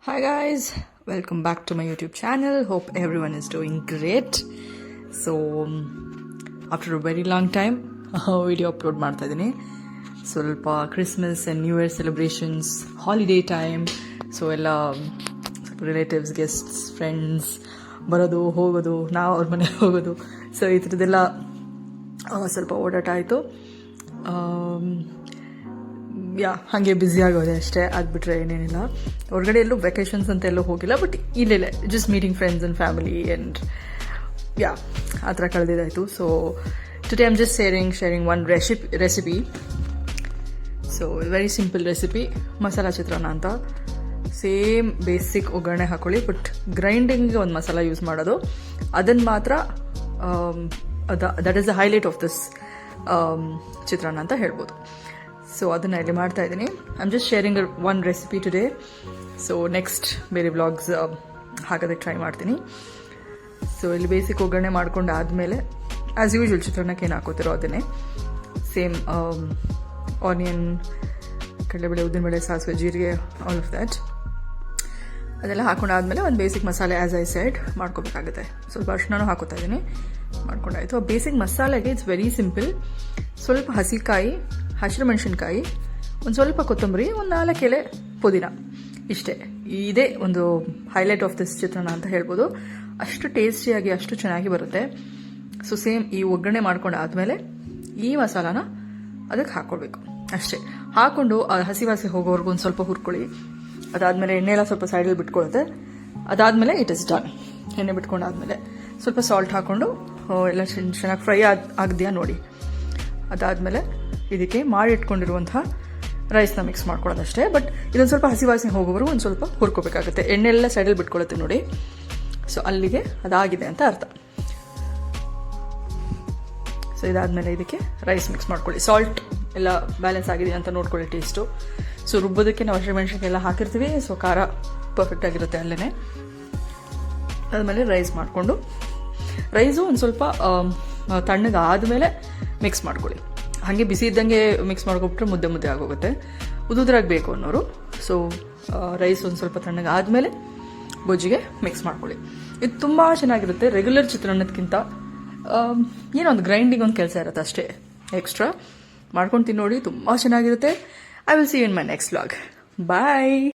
Hi guys, welcome back to my YouTube channel. Hope everyone is doing great. So after a very long time video upload ಮಾಡ್ತಾ ಇದ್ದೀನಿ. ಸ್ವಲ್ಪ Christmas and new year celebrations, holiday time. So ಎಲ್ಲ relatives, guests, friends ಬರೋದು ಹೋಗೋದು, ನಾವು ಅವ್ರ ಮನೆಗೆ ಹೋಗೋದು. ಸೊ ಈ ಥರದ್ದೆಲ್ಲ ಸ್ವಲ್ಪ ಓಡಾಟ ಆಯಿತು. ಹಾಗೆ ಬ್ಯುಸಿ ಆಗೋದೆ ಅಷ್ಟೇ, ಅದು ಬಿಟ್ಟರೆ ಏನೇನಿಲ್ಲ. ಹೊರಗಡೆ ಎಲ್ಲೂ ವೆಕೇಷನ್ಸ್ ಅಂತ ಎಲ್ಲೂ ಹೋಗಿಲ್ಲ, ಬಟ್ ಇಲ್ಲೇ just meeting friends and family and ಆ ಥರ ಕಳೆದಿದ್ದಾಯಿತು. So today I'm just sharing one recipe. So very simple recipe, masala chitranna ಅಂತ. ಸೇಮ್ ಬೇಸಿಕ್ ಒಗ್ಗರಣೆ ಹಾಕೊಳ್ಳಿ, ಬಟ್ ಗ್ರೈಂಡಿಂಗ್ಗೆ ಒಂದು ಮಸಾಲ ಯೂಸ್ ಮಾಡೋದು, ಅದನ್ನು ಮಾತ್ರ that is the highlight of this chitranna ಅಂತ ಹೇಳ್ಬೋದು. ಸೊ ಅದನ್ನು ಇಲ್ಲಿ ಮಾಡ್ತಾ ಇದ್ದೀನಿ. I am just sharing one recipe today. So next ಬೇರೆ ವ್ಲಾಗ್ಸ್ ಹಾಕೋದಕ್ಕೆ ಟ್ರೈ ಮಾಡ್ತೀನಿ. ಸೊ ಇಲ್ಲಿ ಬೇಸಿಕ್ ಒಗ್ಗರಣೆ ಮಾಡ್ಕೊಂಡು ಆದಮೇಲೆ ಆ್ಯಸ್ ಯೂಶ್ವಲ್ ಚಿತ್ರಾನ್ನಕ್ಕೆ ಏನು ಹಾಕೋತಿರೋ ಅದನ್ನೇ ಸೇಮ್ ಆನಿಯನ್, ಕಡಲೆಬೇಳೆ, ಉದ್ದಿನಬೇಳೆ, ಸಾಸಿವೆ, ಜೀರಿಗೆ, ಆಲ್ ಆಫ್ ದ್ಯಾಟ್ ಅದೆಲ್ಲ ಹಾಕೊಂಡಾದ್ಮೇಲೆ ಒಂದು ಬೇಸಿಕ್ ಮಸಾಲೆ ಆ್ಯಸ್ ಐ ಸೈಡ್ ಮಾಡ್ಕೋಬೇಕಾಗುತ್ತೆ. ಸ್ವಲ್ಪ ಅರಿಶಿನೂ ಹಾಕೋತಾ ಇದ್ದೀನಿ. ಮಾಡ್ಕೊಂಡಾಯಿತು. ಆ ಬೇಸಿಕ್ ಮಸಾಲೆಗೆ ಇಟ್ಸ್ ವೆರಿ ಸಿಂಪಲ್. ಸ್ವಲ್ಪ ಹಸಿಕಾಯಿ, ಹಸಿರು ಮೆಣಸಿನ್ಕಾಯಿ, ಒಂದು ಸ್ವಲ್ಪ ಕೊತ್ತಂಬರಿ, ಒಂದು 4 ಎಲೆ ಪುದೀನ, ಇಷ್ಟೇ. ಇದೇ ಒಂದು ಹೈಲೈಟ್ ಆಫ್ ದಿಸ್ ಚಿತ್ರಾನ್ನ ಅಂತ ಹೇಳ್ಬೋದು. ಅಷ್ಟು ಟೇಸ್ಟಿಯಾಗಿ, ಅಷ್ಟು ಚೆನ್ನಾಗಿ ಬರುತ್ತೆ. ಸೊ ಸೇಮ್ ಈ ಒಗ್ಗರಣೆ ಮಾಡ್ಕೊಂಡಾದ್ಮೇಲೆ ಈ ಮಸಾಲಾನ ಅದಕ್ಕೆ ಹಾಕ್ಕೊಳ್ಬೇಕು ಅಷ್ಟೇ. ಹಾಕ್ಕೊಂಡು ಹಸಿ ವಾಸನೆ ಹೋಗೋವರೆಗೂ ಒಂದು ಸ್ವಲ್ಪ ಹುರ್ಕೊಳ್ಳಿ. ಅದಾದಮೇಲೆ ಎಣ್ಣೆ ಎಲ್ಲ ಸ್ವಲ್ಪ ಸೈಡಲ್ಲಿ ಬಿಟ್ಕೊಳ್ಳುತ್ತೆ. ಅದಾದಮೇಲೆ ಇಟ್ ಇಸ್ ಡನ್. ಎಣ್ಣೆ ಬಿಟ್ಕೊಂಡಾದ್ಮೇಲೆ ಸ್ವಲ್ಪ ಸಾಲ್ಟ್ ಹಾಕ್ಕೊಂಡು ಎಲ್ಲ ಚೆನ್ನಾಗಿ ಫ್ರೈ ಆಗದೆಯಾ ನೋಡಿ. ಅದಾದಮೇಲೆ ಇದಕ್ಕೆ ಮಾಡಿ ಇಟ್ಕೊಂಡಿರುವಂತಹ ರೈಸ್ನ ಮಿಕ್ಸ್ ಮಾಡ್ಕೊಳ್ಳೋದಷ್ಟೇ. ಬಟ್ ಇದೊಂದು ಸ್ವಲ್ಪ ಹಸಿ ವಾಸನೆ ಹೋಗೋವರೆಗೂ ಒಂದು ಸ್ವಲ್ಪ ಹುರ್ಕೋಬೇಕಾಗುತ್ತೆ. ಎಣ್ಣೆ ಎಲ್ಲ ಸೈಡಲ್ಲಿ ಬಿಟ್ಕೊಳ್ಳುತ್ತೆ ನೋಡಿ. ಸೊ ಅಲ್ಲಿಗೆ ಅದಾಗಿದೆ ಅಂತ ಅರ್ಥ. ಸೊ ಇದಾದಮೇಲೆ ಇದಕ್ಕೆ ರೈಸ್ ಮಿಕ್ಸ್ ಮಾಡ್ಕೊಳ್ಳಿ. ಸಾಲ್ಟ್ ಎಲ್ಲ ಬ್ಯಾಲೆನ್ಸ್ ಆಗಿದೆ ಅಂತ ನೋಡ್ಕೊಳ್ಳಿ ಟೇಸ್ಟು. ಸೊ ರುಬ್ಬೋದಕ್ಕೆ ನಾವು ಹಸಿಮೆಣಸಿನ್ಕಾಯಿ ಎಲ್ಲ ಹಾಕಿರ್ತೀವಿ, ಸೊ ಖಾರ ಪರ್ಫೆಕ್ಟ್ ಆಗಿರುತ್ತೆ ಅಲ್ಲೇ. ಆದಮೇಲೆ ರೈಸ್ ಮಾಡಿಕೊಂಡು, ರೈಸು ಒಂದು ಸ್ವಲ್ಪ ತಣ್ಣಗೆ ಆದಮೇಲೆ ಮಿಕ್ಸ್ ಮಾಡ್ಕೊಳ್ಳಿ. ಹಾಗೆ ಬಿಸಿ ಇದ್ದಂಗೆ ಮಿಕ್ಸ್ ಮಾಡ್ಕೊಬಿಟ್ರೆ ಮುದ್ದೆ ಆಗೋಗುತ್ತೆ. ಉದುದ್ರಾಗಿ ಬೇಕು ಅನ್ನೋರು ಸೊ ರೈಸ್ ಒಂದು ಸ್ವಲ್ಪ ತಣ್ಣಗೆ ಆದಮೇಲೆ ಗೊಜ್ಜಿಗೆ ಮಿಕ್ಸ್ ಮಾಡ್ಕೊಳ್ಳಿ. ಇದು ತುಂಬ ಚೆನ್ನಾಗಿರುತ್ತೆ. ರೆಗ್ಯುಲರ್ ಚಿತ್ರಾನ್ನದಕ್ಕಿಂತ ಏನೋ ಒಂದು ಗ್ರೈಂಡಿಂಗ್ ಒಂದು ಕೆಲಸ ಇರುತ್ತೆ ಅಷ್ಟೇ ಎಕ್ಸ್ಟ್ರಾ. ಮಾಡ್ಕೊಂಡು ತಿನ್ನೋಡಿ, ತುಂಬ ಚೆನ್ನಾಗಿರುತ್ತೆ. I will see you in my next vlog. Bye.